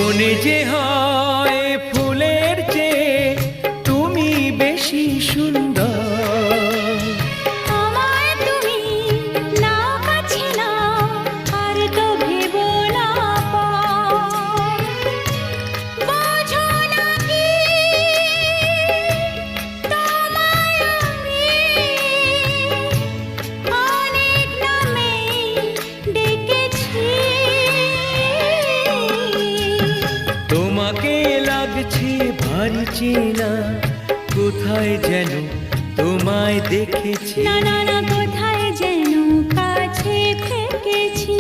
মনে যে হয় ফুলের চেয়ে তুমি বেশি সুন্দর। আমায় তুমি নাও কাছে নাও, আর তো ভেবো না পর। বোঝো না কি তোমায় আমি অনেক নামেই ডেকেছি। তোমাকে লাগছে ভারী চেনা, কোথায় যেন তোমায় দেখেছি। না না না, কোথায় যেন কাছে থেকেছি।